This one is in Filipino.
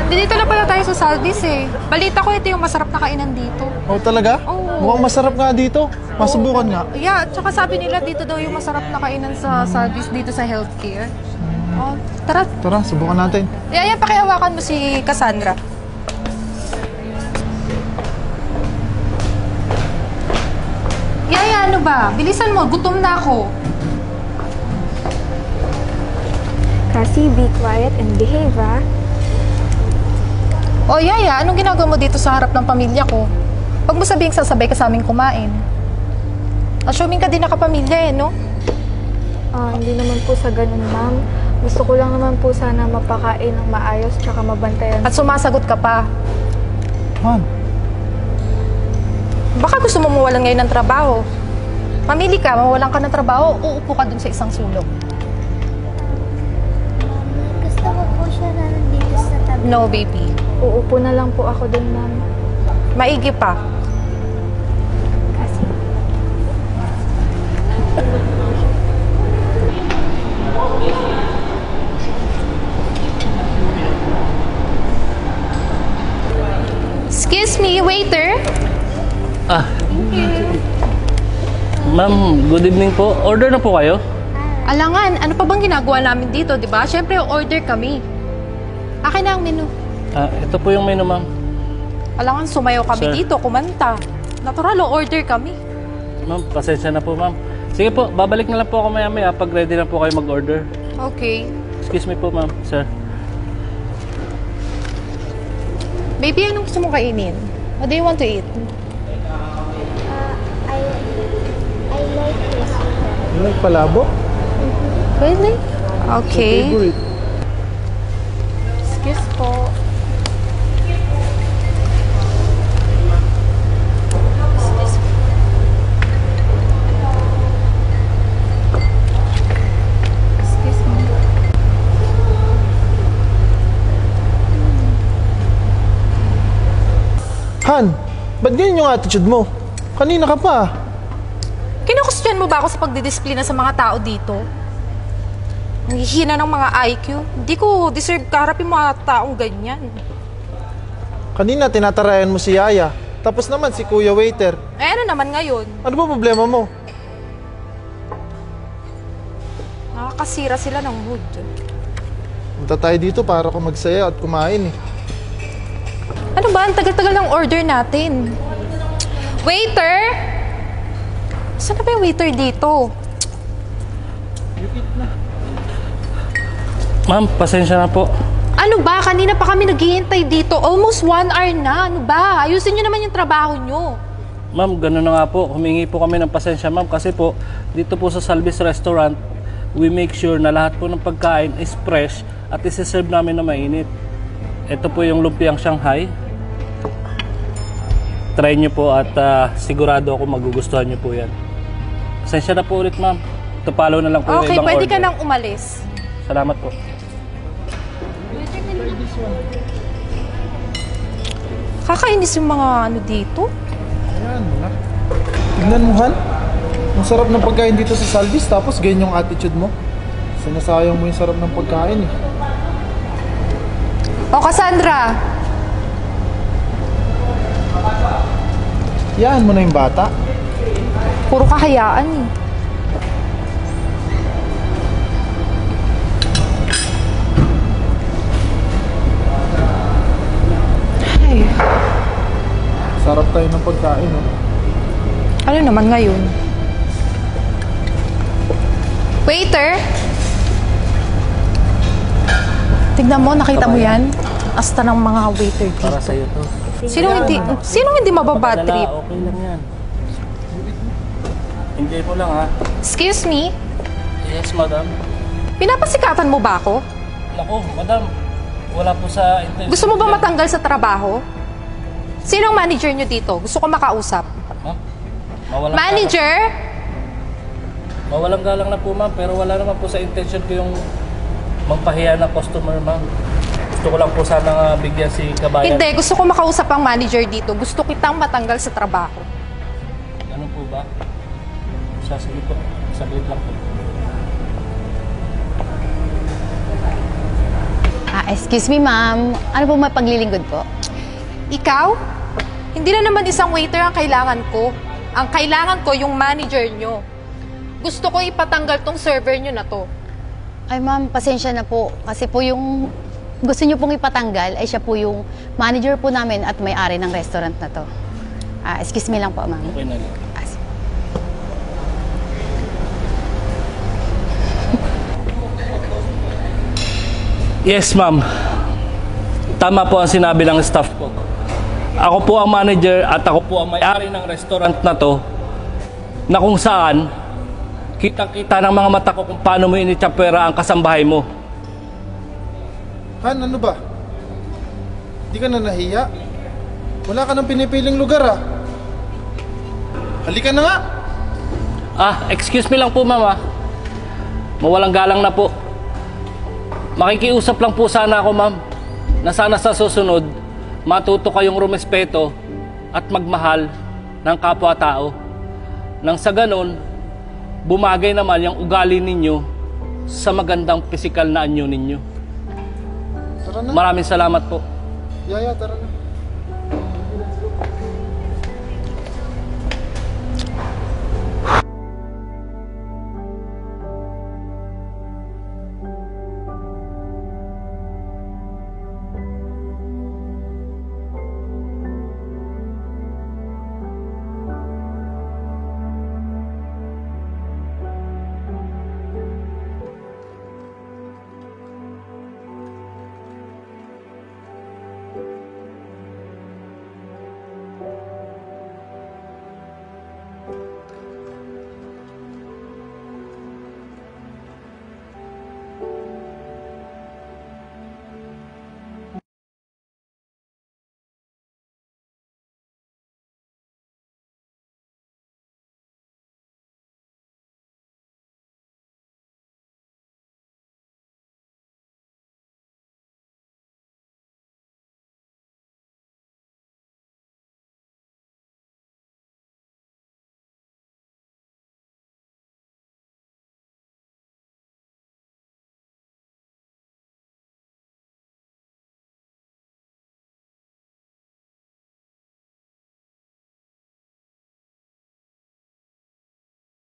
Dito na pala tayo sa Salvis eh. Balita ko ito yung masarap na kainan dito. Oh, talaga? Oo. Mukhang masarap nga dito. Masubukan nga. Yeah, tsaka sabi nila dito daw yung masarap na kainan sa Salvis dito sa healthcare. Oh, tara. Tara, subukan natin. Yan, pakihawakan mo si Cassandra. Yaya, ano ba? Bilisan mo, gutom na ako. Cassie, be quiet and behave, ah. Oh, Yaya, anong ginagawa mo dito sa harap ng pamilya ko? Huwag mo sabihing sasabay ka sa aming kumain. Assuming ka din nakapamilya eh, no? Hindi naman po sa ganun, ma'am. Gusto ko lang naman po sana mapakain ng maayos tsaka mabantayan. At sumasagot ka pa. Han, Baka gusto mo mawalan ngayon ng trabaho. Mamili ka, mawalan ka ng trabaho, uupo ka dun sa isang sulok. Gusto ko po siya na nandito sa tabi. No, baby. Uupo na lang po ako dun, ma'am. Maigi pa. Cassie. Excuse me, waiter. Ma'am, good evening po. Order na po kayo? Alangan, ano pa bang ginagawa namin dito, di ba? Siyempre, order kami. Akin na ang menu. Ito po yung menu, ma'am. Alangan, sumayaw kami Sir. dito, kumanta. Natural, order kami. Ma'am, pasensya na po, ma'am. Sige po, babalik na lang po ako maya-maya pag ready na po kayo mag-order. Okay. Excuse me po, ma'am. Sir. Baby, anong gusto mong kainin? What do you want to eat? I like this one. you like palabo? Really? Okay. Favorite. Excuse po. Excuse me. Han, ba't ganyan yung attitude mo? Kanina ka pa. Kinukustyan mo ba ako sa pagdidisiplina sa mga tao dito? Ang hihina ng mga IQ. Hindi ko deserve kaharapin mga taong ganyan. Kanina tinatarayan mo si Yaya. Tapos naman si Kuya Waiter. Eh, ano naman ngayon? Ano ba problema mo? Nakakasira sila ng mood. Punta tayo dito para ko magsaya at kumain eh. Ano ba? Ang tagal-tagal ng order natin. Waiter! Saan na ba yung waiter dito? Ma'am, pasensya na po. Ano ba? Kanina pa kami naghihintay dito. Almost 1 hour na. Ano ba? Ayusin nyo naman yung trabaho nyo. Ma'am, gano'n na nga po. Humingi po kami ng pasensya, ma'am. Kasi po, dito po sa Salvis Restaurant, we make sure na lahat po ng pagkain is fresh at isi-serve namin na mainit. Ito po yung lumpiang Shanghai. Try nyo po at sigurado ako magugustuhan nyo po yan. Pasensya na po ulit, ma'am. Tupalo na lang po yung Okay, ibang pwede order. ka nang umalis. Salamat po. Kakainis yung mga ano dito. Ayan, wala. Tignan mo, Han. Ang sarap ng pagkain dito sa Salvis, tapos ganyan yung attitude mo. Sinasayang mo yung sarap ng pagkain eh. O, Cassandra! Yan mo na yung bata. Puro kahayaan eh. Ay, Sarap tayo ng pagkain, oh. ano naman ngayon? Waiter! Tignan mo, nakita mo yan? Asta ng mga waiter Para dito. sa'yo to. Sinong hindi mababad Padala, trip? okay lang yan. Enjoy mo lang, ha? Excuse me? Yes, madam. Pinapasikatan mo ba ako? Naku, madam. Wala po sa intention. Gusto mo ba matanggal sa trabaho? Sinong manager nyo dito? Gusto ko makausap. Ma'am? Mawalang Manager? galang. Mawalang galang na po, ma'am. Pero wala naman po sa intention ko yung magpahiya ng customer, ma'am. Gusto ko lang po sana nga bigyan si kabayan. Hindi, gusto ko makausap ang manager dito. Gusto kitang matanggal sa trabaho. Ano po ba? Sige po. Saglit lang po. Excuse me, ma'am. Ano po may paglilingkod po? Ikaw? Hindi na naman isang waiter ang kailangan ko. Ang kailangan ko yung manager nyo. Gusto ko ipatanggal tong server nyo na to. Ay, ma'am, pasensya na po. Kasi po yung gusto niyo pong ipatanggal ay siya po yung manager po namin at may-ari ng restaurant na to. Excuse me lang po, ma'am. Okay na lang. Yes, ma'am. Tama po ang sinabi ng staff ko. Ako po ang manager at ako po ang may-ari ng restaurant na to na kung saan kitang-kita ng mga mata ko kung paano mo initsapwera ang kasambahay mo. Han, ano ba? Di ka na nahiya? Wala ka nang pinipiling lugar ah. Halika na nga! Excuse me lang po, ma'am. Mawalang galang na po. Makikiusap lang po sana ako, ma'am, na sana sa susunod, matuto kayong rumespeto at magmahal ng kapwa-tao. Nang sa ganon, bumagay naman yung ugali ninyo sa magandang pisikal na anyo ninyo. Tara na. Maraming salamat po. Yaya, tara na.